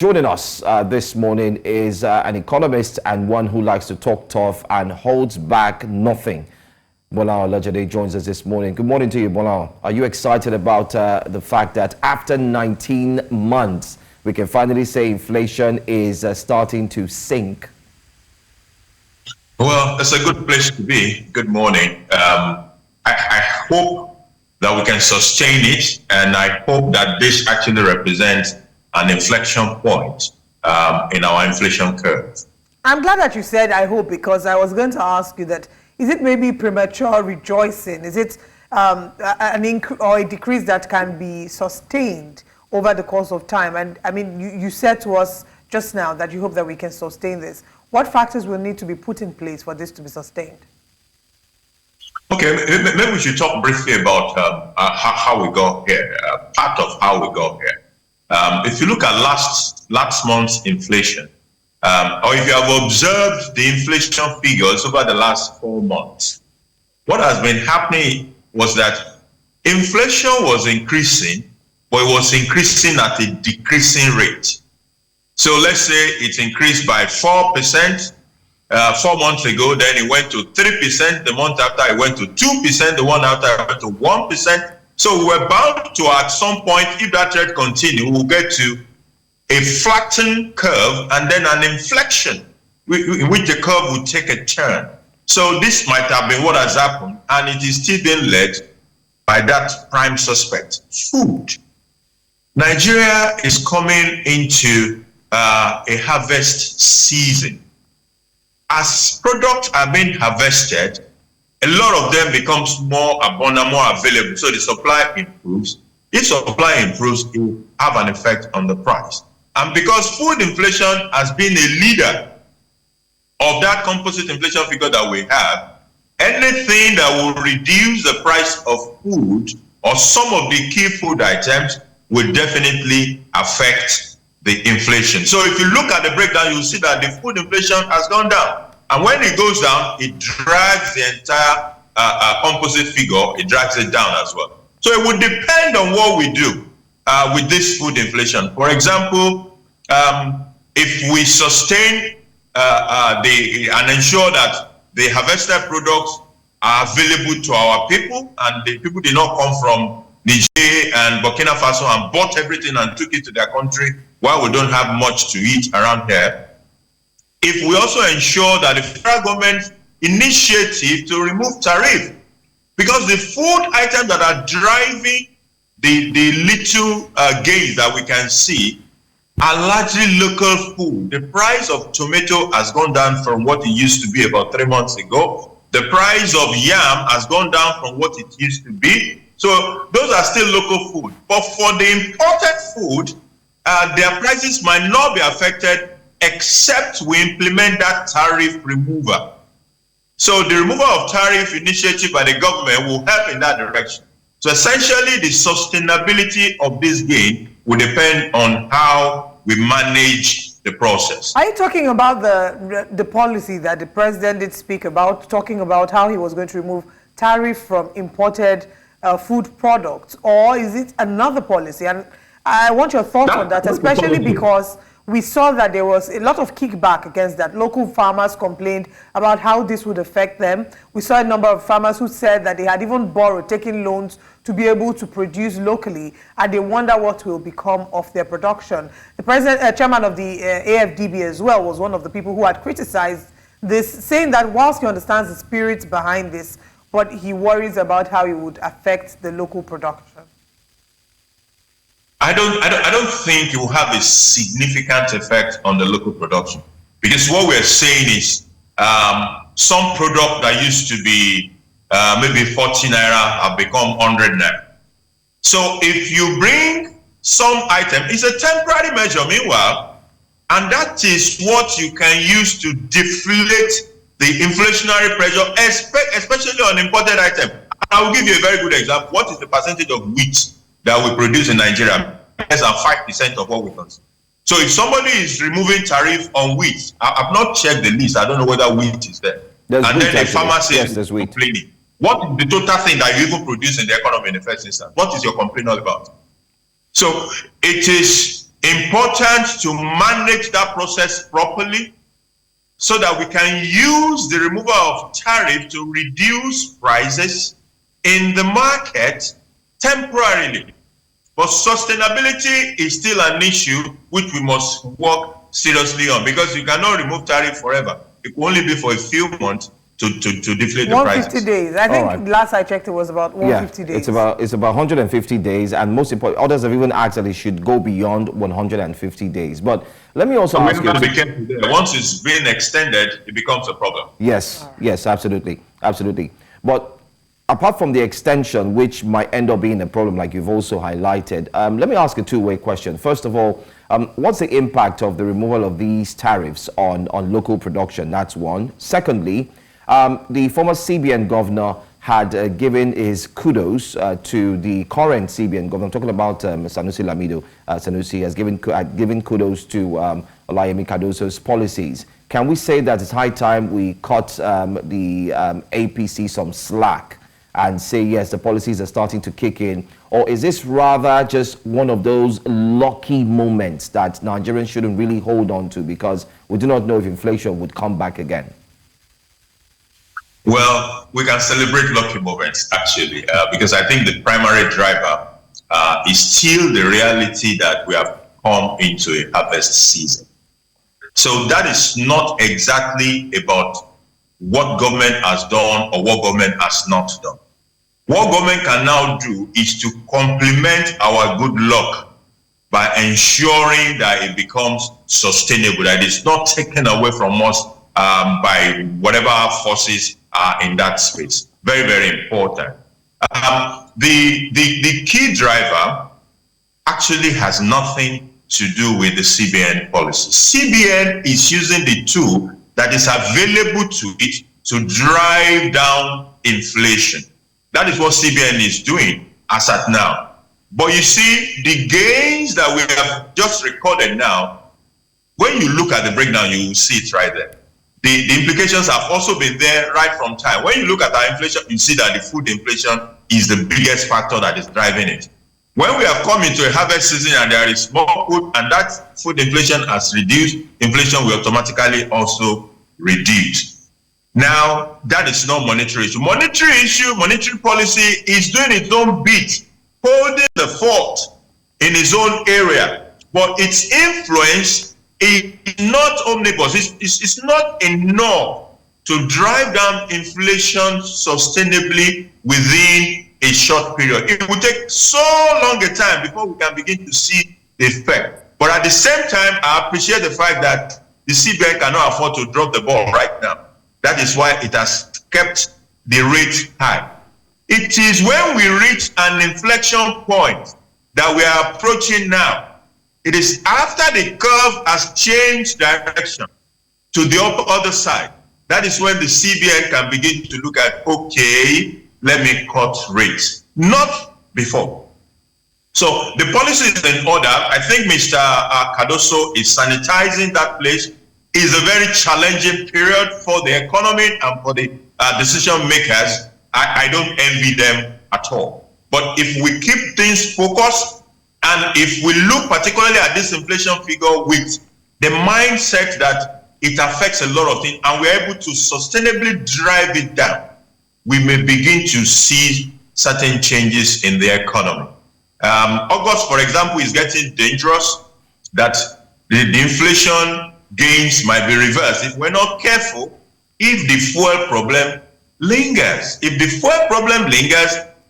Joining us this morning is an economist and one who likes to talk tough and holds back nothing. Gbolahan Olojede joins us this morning. Good morning to you, Gbolahan. Are you excited about the fact that after 19 months, we can finally say inflation is starting to sink? Well, it's a good place to be. Good morning. I hope that we can sustain it, and I hope that this actually represents an inflection point in our inflation curve. I'm glad that you said I hope, because I was going to ask you that, is it maybe premature rejoicing? Is it an increase or a decrease that can be sustained over the course of time? And I mean, you said to us just now that you hope that we can sustain this. What factors will need to be put in place for this to be sustained? Okay, maybe we should talk briefly about how we got here, part of how we got here. If you look at last month's inflation, or if you have observed the inflation figures over the last 4 months, what has been happening was that inflation was increasing, but it was increasing at a decreasing rate. So let's say it increased by 4% 4 months ago, then it went to 3%, the month after it went to 2%, the one after it went to 1%. So we're bound to, at some point, if that trend continues, we'll get to a flattened curve and then an inflection in which the curve will take a turn. So this might have been what has happened, and it is still being led by that prime suspect, food. Nigeria is coming into a harvest season. As products are being harvested, a lot of them becomes more abundant, more available, so the supply improves. If supply improves, it will have an effect on the price. And because food inflation has been a leader of that composite inflation figure that we have, anything that will reduce the price of food or some of the key food items will definitely affect the inflation. So if you look at the breakdown, you'll see that the food inflation has gone down. And when it goes down, it drags the entire composite figure, it drags it down as well. So it would depend on what we do with this food inflation. For example, if we sustain and ensure that the harvested products are available to our people, and the people did not come from Niger and Burkina Faso and bought everything and took it to their country while we don't have much to eat around here. If we also ensure that the federal government initiative to remove tariff, because the food items that are driving the little gains that we can see are largely local food. The price of tomato has gone down from what it used to be about 3 months ago. The price of yam has gone down from what it used to be. So those are still local food. But for the imported food, their prices might not be affected except we implement that tariff remover. So the removal of tariff initiative by the government will help in that direction. So essentially, the sustainability of this gain will depend on how we manage the process. Are you talking about the policy that the president did speak about, talking about how he was going to remove tariff from imported food products, or is it another policy? And I want your thoughts on that, especially because we saw that there was a lot of kickback against that. Local farmers complained about how this would affect them. We saw a number of farmers who said that they had even borrowed, taking loans to be able to produce locally, and they wonder what will become of their production. The chairman of the AFDB as well was one of the people who had criticized this, saying that whilst he understands the spirit behind this, but he worries about how it would affect the local production. I don't think it will have a significant effect on the local production, because what we're saying is some product that used to be maybe 40 naira have become 100 naira. So if you bring some item, it's a temporary measure meanwhile, and that is what you can use to deflate the inflationary pressure, especially on imported item. I will give you a very good example. What is the percentage of wheat that we produce in Nigeria? Less than 5% of what we consume. So if somebody is removing tariff on wheat, I've not checked the list. I don't know whether wheat is there. There's and then the farmer says, yes, complaining. What is the total thing that you even produce in the economy in the first instance? What is your complaint all about? So it is important to manage that process properly so that we can use the removal of tariff to reduce prices in the market temporarily. But sustainability is still an issue which we must work seriously on, because you cannot remove tariff forever. It will only be for a few months to deflate the prices. 150 days. I think last I checked it was about 150 days. It's about 150 days, and most important, others have even asked that it should go beyond 150 days. But let me also ask you. Once it's been extended, it becomes a problem. Yes, yes, absolutely, absolutely. But apart from the extension, which might end up being a problem, like you've also highlighted, let me ask a two-way question. First of all, what's the impact of the removal of these tariffs on local production? That's one. Secondly, the former CBN governor had given his kudos to the current CBN governor. I'm talking about Sanusi Lamido. Sanusi has given kudos to Olayemi Cardoso's policies. Can we say that it's high time we cut the APC some slack and say, yes, the policies are starting to kick in? Or is this rather just one of those lucky moments that Nigerians shouldn't really hold on to, because we do not know if inflation would come back again? Well, we can celebrate lucky moments, actually, because I think the primary driver is still the reality that we have come into a harvest season. So that is not exactly about what government has done or what government has not done. What government can now do is to complement our good luck by ensuring that it becomes sustainable, that it's not taken away from us by whatever forces are in that space. Very, very important. The key driver actually has nothing to do with the CBN policy. CBN is using the tool that is available to it to drive down inflation. That is what CBN is doing as at now. But you see, the gains that we have just recorded now, when you look at the breakdown, you will see it right there. The implications have also been there right from time. When you look at our inflation, you see that the food inflation is the biggest factor that is driving it. When we have come into a harvest season and there is more food and that food inflation has reduced, inflation will automatically also reduce. Now, that is not monetary issue. Monetary policy is doing its own bit, holding the fort in its own area, but its influence is not omnibus. It's not enough to drive down inflation sustainably within a short period. It will take so long a time before we can begin to see the effect. But at the same time, I appreciate the fact that the CBN cannot afford to drop the ball right now. That is why it has kept the rate high. It is when we reach an inflection point that we are approaching now. It is after the curve has changed direction to the other side. That is when the CBN can begin to look at, okay, let me cut rates. Not before. So the policy is in order. I think Mr. Cardoso is sanitizing that place. It's a very challenging period for the economy and for the decision makers. I don't envy them at all. But if we keep things focused, and if we look particularly at this inflation figure with the mindset that it affects a lot of things, and we're able to sustainably drive it down, we may begin to see certain changes in the economy. August, for example, is getting dangerous, that the inflation gains might be reversed if we're not careful. If the fuel problem lingers,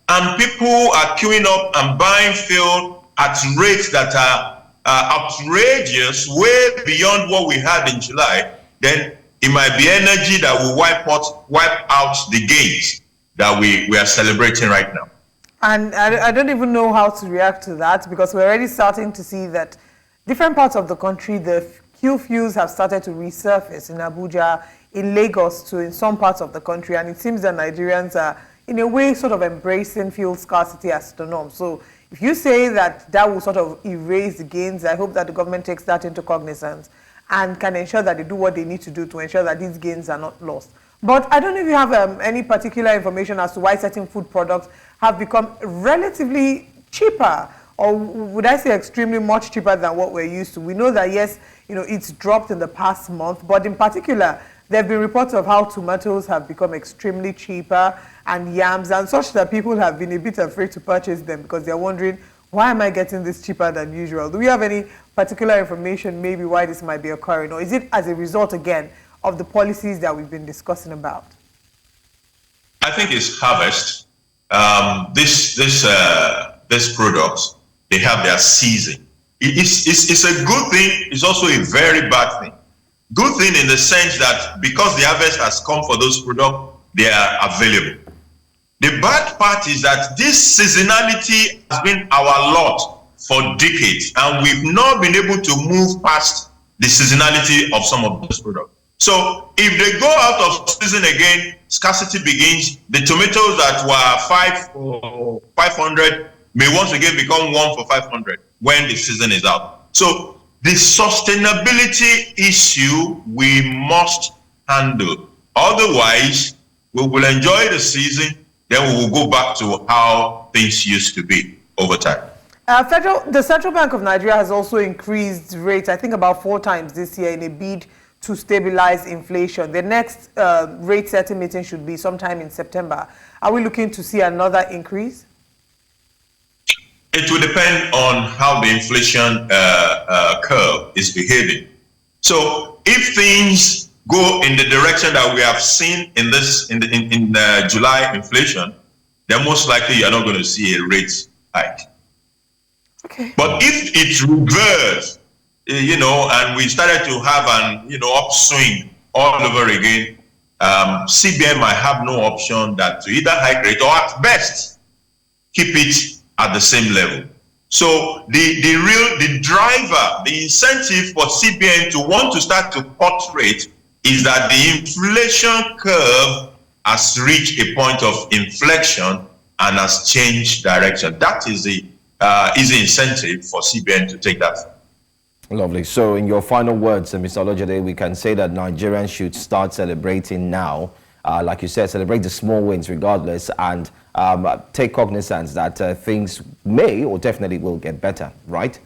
and people are queuing up and buying fuel at rates that are outrageous, way beyond what we had in July, then it might be energy that will wipe out the gains that we are celebrating right now. And I don't even know how to react to that, because we're already starting to see that different parts of the country, the fuels have started to resurface in Abuja, in Lagos, in some parts of the country, and it seems that Nigerians are, in a way, sort of embracing fuel scarcity as the norm. So if you say that that will sort of erase the gains, I hope that the government takes that into cognizance and can ensure that they do what they need to do to ensure that these gains are not lost. But I don't know if you have any particular information as to why certain food products have become relatively cheaper, or would I say extremely much cheaper than what we're used to? We know that, yes, it's dropped in the past month, but in particular, there have been reports of how tomatoes have become extremely cheaper and yams and such that people have been a bit afraid to purchase them because they're wondering, why am I getting this cheaper than usual? Do we have any particular information maybe why this might be occurring? Or is it as a result, again, of the policies that we've been discussing about? I think it's harvest. These products, they have their season. It's a good thing. It's also a very bad thing. Good thing in the sense that because the harvest has come for those products, they are available. The bad part is that this seasonality has been our lot for decades, and we've not been able to move past the seasonality of some of those products. So if they go out of season again, scarcity begins. The tomatoes that were 500 may once again become 1 for 500 when the season is out. So the sustainability issue we must handle. Otherwise, we will enjoy the season, then we will go back to how things used to be over time. The Central Bank of Nigeria has also increased rates, I think about 4 times this year in a bid to stabilize inflation. The next rate setting meeting should be sometime in September. Are we looking to see another increase? It will depend on how the inflation curve is behaving. So if things go in the direction that we have seen in July inflation, then most likely you're not going to see a rate hike. Okay. But if it reverses, and we started to have an upswing all over again, CBN might have no option that to either hike rate or at best keep it at the same level. So the driver, the incentive for CBN to want to start to cut rate is that the inflation curve has reached a point of inflection and has changed direction. That is the incentive for CBN to take that. Lovely. So in your final words, Mr. Olojede, we can say that Nigerians should start celebrating now. Like you said, celebrate the small wins regardless, and take cognizance that things may or definitely will get better, right?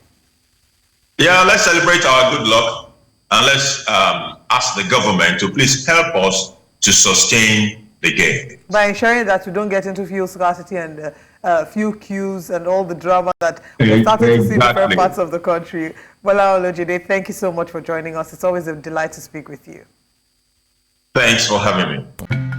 Yeah, let's celebrate our good luck, and let's ask the government to please help us to sustain the game. By ensuring that we don't get into fuel scarcity and fuel queues and all the drama that we're starting to see in different parts of the country. Gbolahan Olojede, thank you so much for joining us. It's always a delight to speak with you. Thanks for having me.